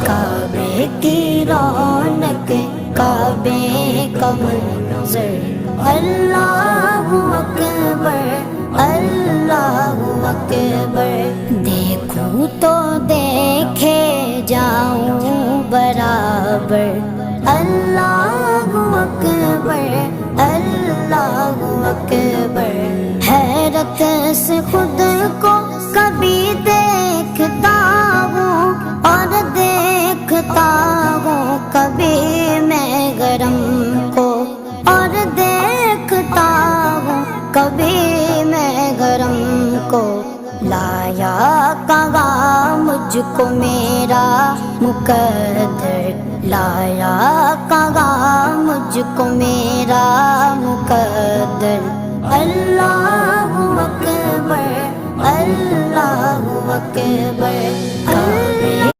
کعبے کی رونق کعبے کا منظر اللہ اکبر اللہ اکبر دیکھوں تو دیکھے جاؤں برابر اللہ اکبر اللہ اکبر حیرت سے خود کو کبھی دیکھتا ہوں اور دیکھتا ہوں کبھی میں گرم کو اور دیکھتا ہوں کبھی میں گرم کو لایا کہاں مجھ کو میرا مقدر لایا کہاں مجھ کو میرا مقدر اللہ اکبر اللہ اکبر کعبے